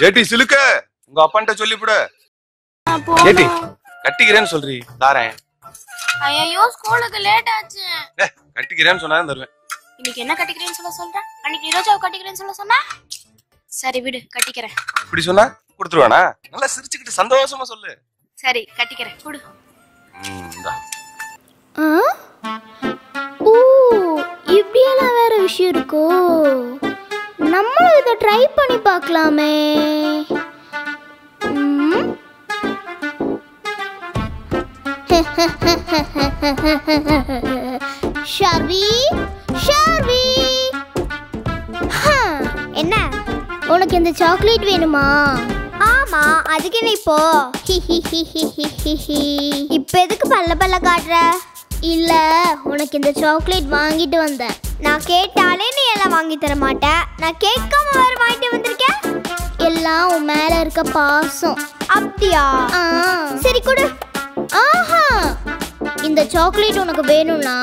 ஏட்டி சிலுக்க உங்க அப்பான்ட்ட சொல்லிவிடு. ஏட்டி கட்டிக்கிறேன்னு சொல்றீ தாரேன். ஐயோ ஸ்கூலுக்கு லேட் ஆச்சு. கட்டிக்கிறேன்னு சொன்னா தருவேன். இன்னைக்கு என்ன கட்டிக்கிறேன்னு சொல்ற? அன்னைக்கு ரோஜாவை கட்டிக்கிறேன்னு சொன்னா? சரி விடு கட்டிக்கிறேன். இப்படி சொன்னா கொடுத்துருவானா? நல்லா சிரிச்சுக்கிட்டு சந்தோஷமா சொல்லு. சரி கட்டிக்கிறேன் குடு. ஓ இப்படியெல்லாம் வேற விஷயம் இருக்கோ? நம்மளும் இதை ட்ரை பண்ணி பார்க்கலாமே. ஷார்வி ஷார்வி, என்ன உனக்கு இந்த சாக்லேட் வேணுமா? ஆமா, அதுக்கு என்ன இப்போ? இப்ப எதுக்கு பல்ல பல்ல காட்டுற? இல்ல, உனக்கு இந்த சாக்லேட் வாங்கிட்டு வந்தேன். நான் கேட்டாலே நீ எல்லாம் வாங்கி தர மாட்ட. நான் கேட்காம வேற வாங்கிட்டு வந்திருக்கேன். எல்லாம் உன் மேல இருக்க பாசம். அப்படியா? சரி கொடு. ஆஹா, இந்த சாக்லேட் உனக்கு வேணும்னா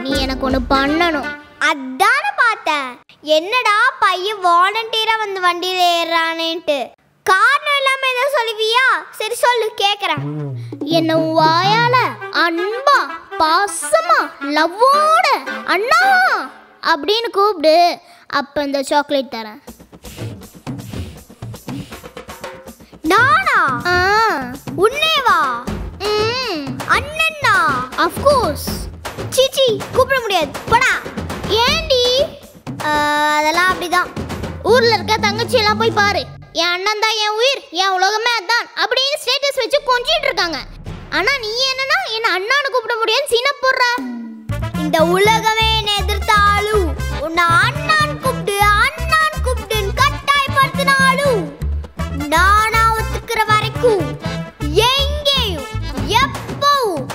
நீ எனக்கு ஒன்று பண்ணணும். அதான பார்த்தேன். என்னடா பையன் வாலண்டியரா வந்து வண்டியில ஏறானேன்ட்டு. காரணம் இல்லாம ஏதாவது சொல்லுவியா? சரி சொல்லு, கேக்குறேன். என்ன வாயால அன்பா பாசமா லவ்வோட அண்ணா அப்படின்னு கூப்பிடு. அப்ப இந்த சாக்லேட் தரேன். நானா? உன்னேவா? அண்ணன்னா? Of course. சீச்சி, கூப்பிட முடியாது. போடா. ஏண்டி? அதெல்லாம் அப்படிதான். ஊர்ல இருக்க தங்கச்சி எல்லாம் போய் பாரு. என் அண்ணன் தான் என் உயிர், என் உலகமே அதான் அப்படின்னு ஸ்டேட்டஸ் வச்சு கொஞ்சிட்டு இருக்காங்க. ஆனா நீ என்னன்னா என்ன அண்ணான்னு கூப்பிட முடியாது சீன போடுற. இந்த உலகமே என்ன எதிர்த்தாலும் உன்னை அண்ணான் கூப்பிட்டுன்னு கட்டாயப்படுத்தினாலும் நானா ஒத்துக்கிற வரைக்கும் எங்கேயும் எப்பவும்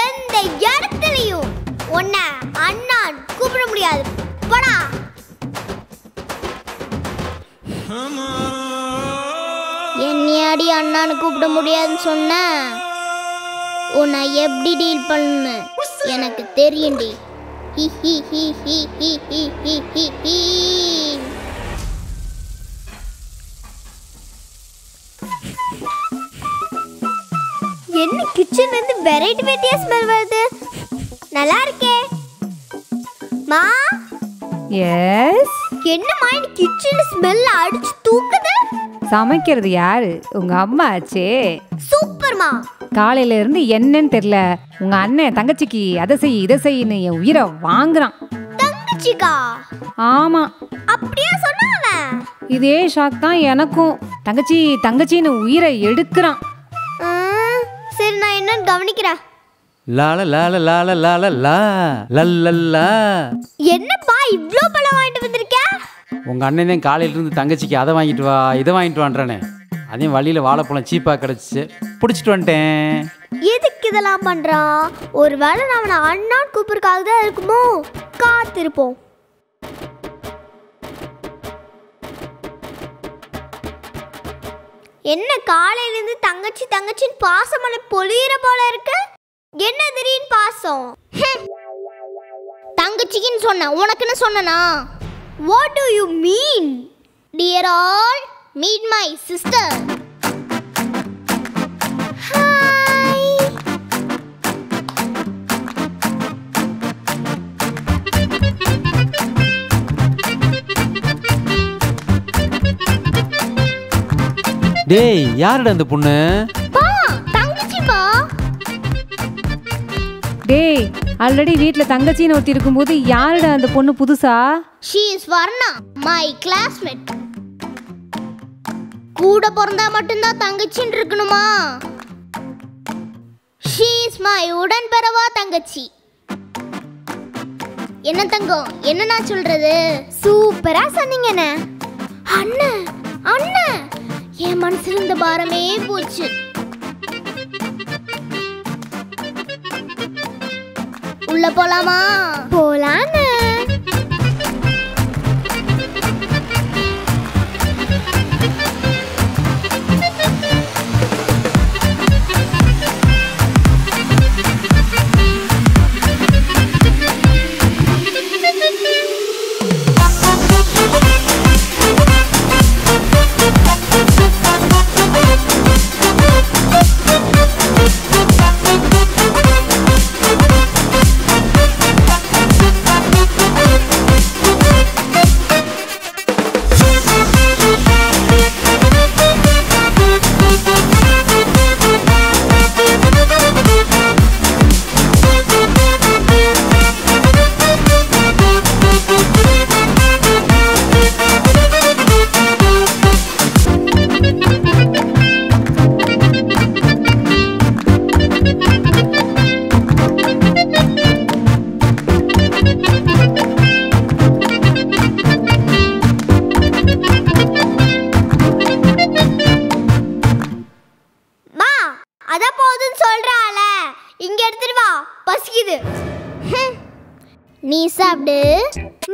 எந்த இடத்துலயும் உன்னை அண்ணான் கூப்பிட முடியாது. போடா. என்னையாடி அண்ணான்னு கூப்பிட முடியாதுன்னு சொன்ன? உன்னை எப்படி டீல் பண்ணு எனக்கு தெரியும்டி. என்ன கிச்சன்ல இருந்து வெரைட்டியா ஸ்மெல் வருது. நல்லா இருக்கே. மா. எஸ். என்னம்மா இந்த கிச்சன்ல ஸ்மெல் அடிச்சு தூக்குது? சமைக்கிறது யாரு? உங்க அம்மா ஆச்சே. சூப்பர்மா. காலையில இருந்து என்னன்னு தெரியல, உங்க அண்ணன் தங்கச்சிக்கு அதை செய் இதை செய்யன்னு என் உயிரை வாங்குறான். தங்கச்சிக்கா? ஆமா. அப்படியே சொன்னாங்க. இதே ஷாக் தான் எனக்கும். தங்கச்சின்னு உயிரை எடுக்கிறான். சரி, நான் என்னன்னு கவனிக்கிறேன். என்னப்பா இவ்ளோ பழம் வாங்கிட்டு வந்திருக்க? உங்க அண்ணனே காலையில இருந்து தங்கச்சிக்கு அதை வாங்கிட்டு வா இதை வாங்கிட்டு வான்றானே. அதையும் வழியில வாழைப்பழம் சீப்பா கிடைச்சிச்சு, பிடிச்சிட்டு வந்துட்டேன். எதுக்கு இதெல்லாம் பண்றான்? ஒருவேளை அவனை அண்ணான் கூப்பிடுறதுக்காக தான் இருக்குமோ? காத்திருப்போம். என்ன காலையிலேருந்து தங்கச்சின்னு பாசமலை பொழியிற போல இருக்கு? என்ன திடீர்னு பாசம்? தங்கச்சிக்குன்னு சொன்ன, உனக்குன்னு சொன்னா? What do you mean? Dear all, meet my sister. Hi. டேய், யாருடா அந்த பொண்ணு? பா, தங்கச்சிப்பா. டேய், ஆல்ரெடி வீட்ல தங்கச்சின்னு ஒருத்தி இருக்கும்போது யாருடா அந்த பொண்ணு புதுசா? She is Varna, my classmate. கூட பிறந்தா மட்டும்தான் தங்கச்சின்னு இருக்கணுமா? She is my உடன்பிறவா தங்கச்சி. என்ன தங்கம், என்ன நான் சொல்றது? சூப்பரா சொன்னீங்கண்ணே. அண்ணன் அண்ணன், என் மனசுல இருந்த பாரமே போச்சு. உள்ள போலாமா? போலான்னு.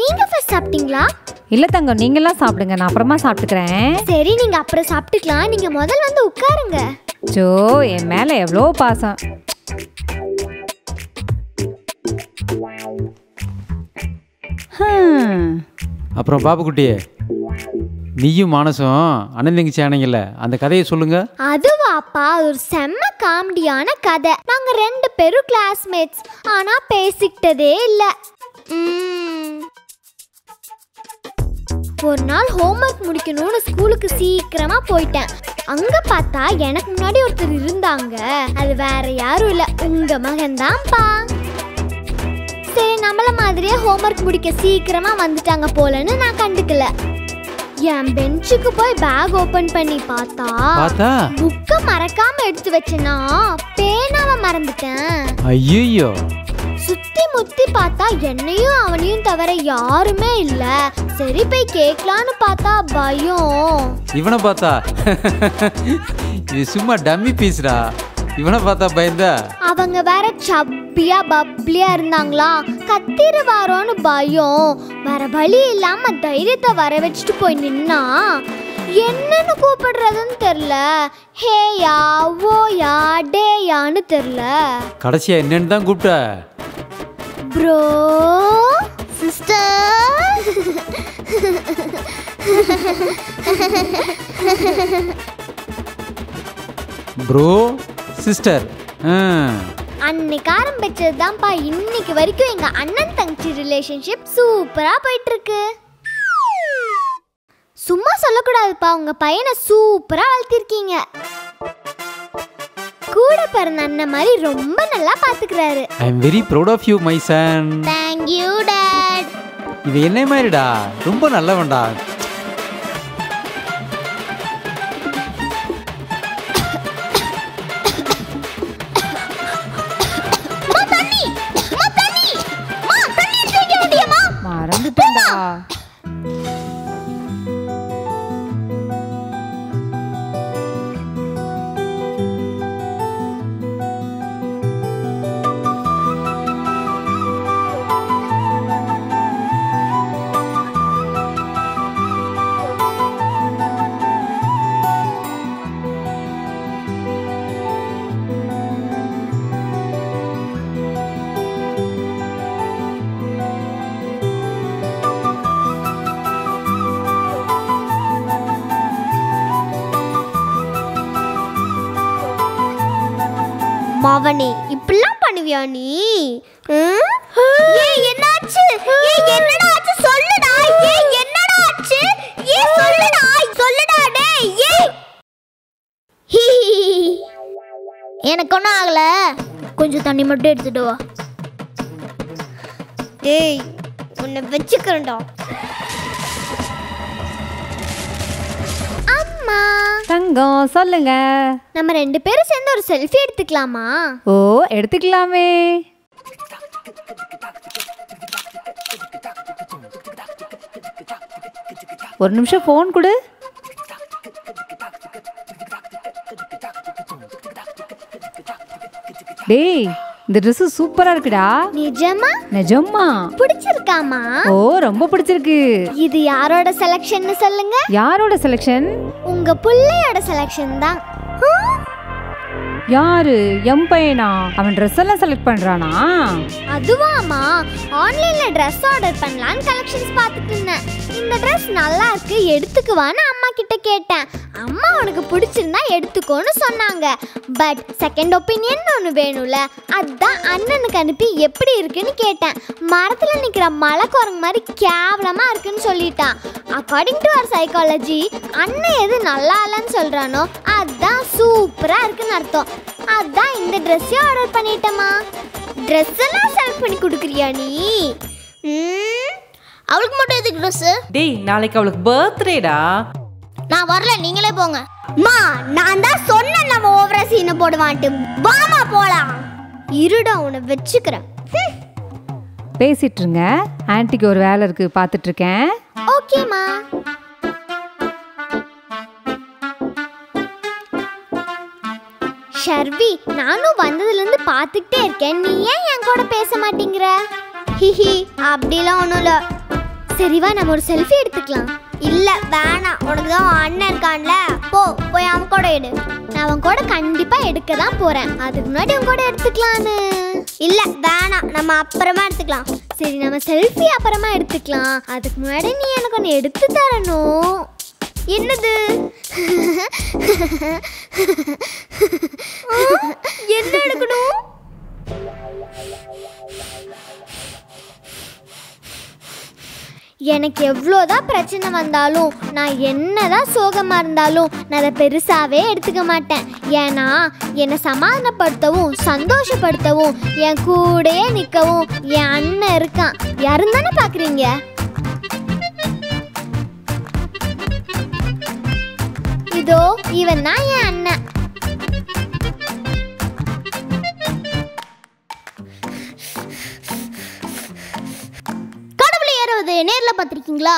நீங்க ஃபர்ஸ்ட் சாப்பிட்டீங்களா? இல்ல தங்கம், நீங்களாம் சாப்பிடுங்க, நான் அப்புறமா சாப்பிட்டுக்கிறேன். சரி, நீங்க அப்புறம் சாப்பிட்டுக்கலாம். நீங்க முதல்ல வந்து உட்காருங்க. ஜோ, என் மேல எவ்வளோ பாசம். அப்புறம் பாப்புக்குட்டியே, நீயும் மானசும் அண்ணன் தங்கச்சி ஆனீங்கல்ல, அந்த கதையை சொல்லுங்க. அதுவாப்பா, ஒரு செம்ம காமெடியான கதை. நாங்க 2 பேரும் கிளாஸ்மேட்ஸ், ஆனா பேசிக்கிட்டதே இல்ல. ஒரு நாள் ஹோம்ஒர்க் முடிக்கணும்னு ஸ்கூலுக்கு சீக்கிரமா போயிட்டேன். அங்க பார்த்தா எனக்கு முன்னாடி ஒருத்தர் இருந்தாங்க. அது வேற யாரும் இல்ல, உங்க மகன் தான்ப்பா. சரி, நம்மள மாதிரியே ஹோம்ஒர்க் முடிக்க சீக்கிரமா வந்துட்டாங்க போலன்னு நான் கண்டுக்கல. என் பெஞ்சுக்கு போய் பேக் ஓபன் பண்ணி பார்த்தா புக்க மறக்காம எடுத்து வச்சேனா பேனாவை மறந்துட்டேன். ஐயோ! சுத்தி முத்தி பார்த்தா என்னையும் அவனையும் தவிர யாருமே இல்ல. சரி, போய் கேட்கலான்னு பார்த்தா பயம். இவனை பார்த்தா இது சும்மா டம்மி பீஸ்டா. இவனை பார்த்தா பயந்தா. அவங்க வேற சப்பியா பப்ளியா இருந்தாங்களா, கத்திருவாரோன்னு பயம். வேற வழி இல்லாம தைரியத்தை வர வச்சுட்டு போய் நின்னா என்னன்னு கூப்பிடுறதுன்னு தெரியல. ஹேயா, ஓயா, டேயான்னு தெரியல. கடைசியா என்னன்னு தான் கூப்பிட்ட? Bro, sister. Bro, sister. அன்னைக்கு ஆரம்பிச்சதுதான்ப்பா இன்னைக்கு வரைக்கும் எங்க அண்ணன் தங்கச்சி ரிலேஷன்ஷிப் சூப்பரா போயிட்டு இருக்கு. சும்மா சொல்லக்கூடாதுப்பா, உங்க பையனை சூப்பரா வளர்த்திருக்கீங்க. கூட பிறந்த அண்ணன் மாதிரி ரொம்ப நல்லா பாத்துக்கிறாரு. I am very proud of you my son. Thank you dad. இது என்ன மாதிரிடா, ரொம்ப நல்லவன்டா. மறந்துட்டேன்டா. மவனே, இப்படிலாம் பண்ணுவியா நீ? ஏய், என்னாச்சு? ஏய், என்னடா ஆச்சு? சொல்லுடா. ஏய், என்னடா ஆச்சு? ஏய், சொல்லுடா. சொல்லுடா டேய். ஏய், எனக்கு ஒன்றும் ஆகல. கொஞ்சம் தண்ணி மட்டும் எடுத்துட்டு வா. டேய், உன்னை வச்சுக்கிறேன்டா. அம்மா. தங்கம், சொல்லுங்க. நம்ம 2 பேரும் சேர்ந்து ஒரு செல்ஃபி எடுத்துக்கலாமா? ஓ, எடுத்துக்கலாமே. ஒரு நிமிஷம் ஃபோன் கொடு. டேய், இந்த Dress சூப்பரா இருக்குடா. நிஜமா? நிஜமா? பிடிச்சிருக்காமா? ஓ, ரொம்ப பிடிச்சிருக்கு. இது யாரோட செலக்ஷன்னு சொல்லுங்க? யாரோட செலக்ஷன்? உங்க புள்ளையோட செலக்ஷன் தான். யாரு? எம் பையனா? அவன் ட்ரெஸ் எல்லாம் செலக்ட் பண்றானா? அதுவாமா, ஆன்லைன்ல ட்ரெஸ் ஆர்டர் பண்ணலான்னு கலெக்ஷன்ஸ் பார்த்துட்டு இருந்தேன். இந்த ட்ரெஸ் நல்லா இருக்கு, எடுத்துக்குவான்னு அம்மா கிட்ட கேட்டேன். அம்மா உனக்கு பிடிச்சிருந்தா எடுத்துக்கோன்னு சொன்னாங்க. பட் செகண்ட் ஒப்பீனியன் ஒன்று வேணும்ல, அதான் அண்ணனுக்கு அனுப்பி எப்படி இருக்குன்னு கேட்டேன். மரத்தில் நிற்கிற மலை குரங்கு மாதிரி கேவலமாக இருக்குன்னு சொல்லிட்டான். அக்கார்டிங் டு அவர் சைக்காலஜி, அண்ணன் எது நல்லா இல்லைன்னு சொல்கிறானோ அதுதான் சூப்பராக இருக்குன்னு அர்த்தம். அதான் இந்த ட்ரெஸ்ஸே ஆர்டர் பண்ணிட்டேம்மா. ட்ரெஸ் எல்லாம் செலக்ட் பண்ணி கொடுக்குறியா நீ? அவளுக்கு மட்டும் எதுக்கு ட்ரெஸ்? டேய், நாளைக்கு அவளுக்கு பர்த்டேடா. நான் வரல, நீங்களே போங்க. மா, நான் தான் சொன்னேன் நம்ம ஓவரா சீனை போடுவான்ட்டு. வாமா போலாம். இருடா, உன்னை வச்சுக்கிறேன். பேசிட்டு இருங்க, ஆன்ட்டிக்கு ஒரு வேலை இருக்கு, பார்த்துட்டு இருக்கேன். ஓகேம்மா. ஷர்வி, நானும் வந்ததுலேருந்து பார்த்துக்கிட்டே இருக்கேன். நீ ஏன் என் கூட பேச மாட்டேங்கிற? ஹிஹி, அப்படிலாம் ஒன்றும் இல்லை. சரி வா நம்ம ஒரு செல்ஃபி எடுத்துக்கலாம். இல்ல வேணாம், உனக்கு தான் அண்ணன் இருக்கான்ல, போய் அவன் கூட எடு. நான் அவன் கூட கண்டிப்பா எடுக்க தான் போறேன். அதுக்கு முன்னாடி அவன் கூட எடுத்துக்கலான்னு. இல்ல வேணாம், நம்ம அப்புறமா எடுத்துக்கலாம். சரி நம்ம செல்ஃபி அப்புறமா எடுத்துக்கலாம். அதுக்கு முன்னாடி நீ எனக்கு ஒன்று எடுத்து தரணும். என்னது? என்ன எடுக்கணும்? எனக்கு எவ்வளோதான் பிரச்சனை வந்தாலும், நான் என்னதான் சோகமாக இருந்தாலும் நான் அதை பெருசாகவே எடுத்துக்க மாட்டேன். ஏன்னா என்னை சமாதானப்படுத்தவும் சந்தோஷப்படுத்தவும் என் கூடயே நிற்கவும் என் அண்ணன் இருக்கான். யாரும் தானே பார்க்குறீங்க? இதோ இவன் தான் என் அண்ணன். கடவுளை ஏறுவது நேர்ல பார்த்திருக்கீங்களா?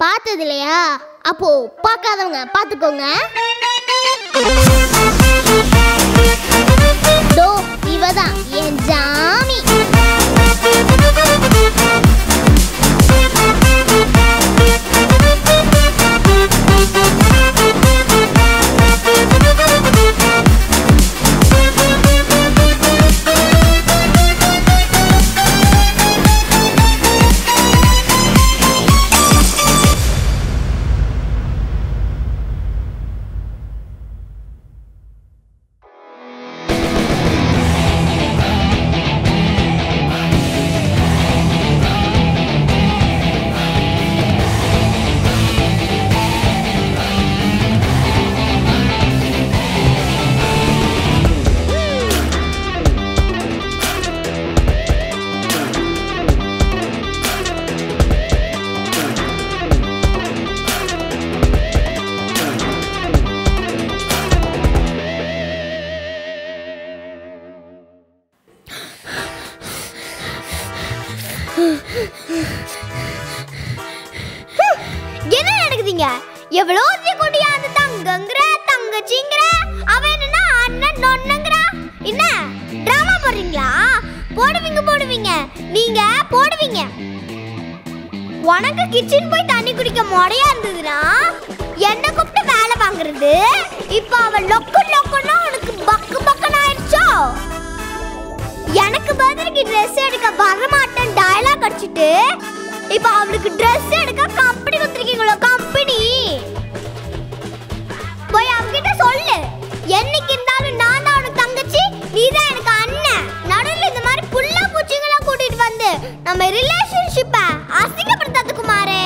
பார்த்தது இல்லையா? அப்போ பார்க்காதவங்க பார்த்துக்கோங்க. தோ இவதான் என் ஜாமி. என்ன நடக்குதுங்க? எவ்வளோ கொண்டியா அந்த தங்கங்கிற தங்கச்சிங்கிற அவன் என்னன்னா அண்ணன் நொண்ணுங்கிற. என்ன டிராமா போடுறீங்களா? போடுவீங்க நீங்க போடுவீங்க. உனக்கு கிச்சன் போய் தண்ணி குடிக்க முறையா இருந்ததுன்னா என்ன கூப்பிட்டு வேலை வாங்குறது. இப்போ அவன் லொக்குன்னா உனக்கு பக்குன்னு ஆயிடுச்சோ? எனக்கு பதிலுக்கு ட்ரெஸ் எடுக்க வரமாட்டேன் டயலாக் அடிச்சுட்டு இப்போ அவளுக்கு ட்ரெஸ் எடுக்க கம்பெனி கொடுத்துருக்கீங்களோ? கம்பெனி போய் அவகிட்ட சொல்லு. என்னைக்கு இருந்தாலும் நான் தான் உனக்கு தங்கச்சி, நீ தான் எனக்கு அண்ணன். நடுவில் இந்த மாதிரி புல்லா பூச்சிங்கெல்லாம் கூட்டிட்டு வந்து நம்ம ரிலேஷன்ஷிப்பை அசிங்கப்படுத்தாது குமாரே.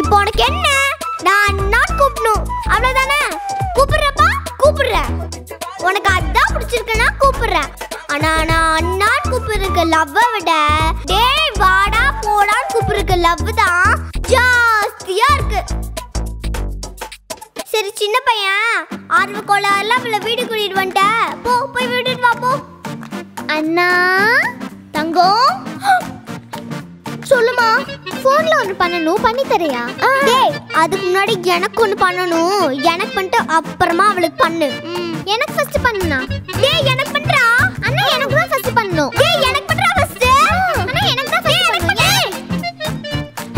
இப்போ உனக்கு என்ன? நான் அண்ணான்னு கூப்பிடணும், அவ்வளோதானே? கூப்பிடுறேன். உனக்கு அதான் பிடிச்சிருக்குன்னா கூப்பிடுறேன். ஆனா நான் அண்ணான்னு கூப்பிடுறதுக்கு லவ்வை விட டேய் வாடா போடான்னு கூப்பிடுறதுக்கு லவ் தான் ஜாஸ்தியா இருக்கு. சரி சின்ன பையன் ஆர்வ கோளாறுல அவளை வீடு கூட்டிட்டு வந்துட்ட. போய் வீட்டுட்டு வா போ. அண்ணா தங்கம் சொல்லுமா. போன்ல ஒன்று பண்ணணும், பண்ணி தரையா? டேய் அதுக்கு முன்னாடி எனக்கு ஒன்று பண்ணணும். எனக்கு பண்ணிட்டு அப்புறமா அவளுக்கு பண்ணு. எனக்கு ஃபர்ஸ்ட் பண்ணுனா? டேய் எனக்கு பண்றா. அண்ணா எனக்கு தான் ஃபர்ஸ்ட் பண்ணனும். டேய் எனக்கு பண்றா ஃபர்ஸ்ட். அண்ணா எனக்கு தான் ஃபர்ஸ்ட் பண்ணனும்.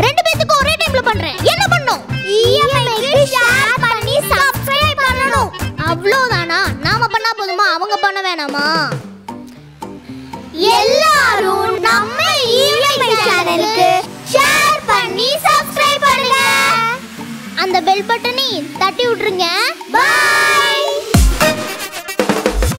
ரெண்டு பேத்துக்கு ஒரே டைம்ல பண்றேன். என்ன பண்ணனும்? ஈஎம்ஐக்கு ஷேர் பண்ணி சப்ஸ்கிரைப் பண்ணனும். அவ்வளவுதானா? நாம பண்ணா போதுமா? அவங்க பண்ண வேணாமா? எல்லாரும் நம்ம ஈஎம்ஐ சேனலுக்கு ஷேர் பண்ணி சப்ஸ்கிரைப் பண்ணுங்க. அந்த பெல் பட்டனை தட்டி விட்டுருங்க. பை.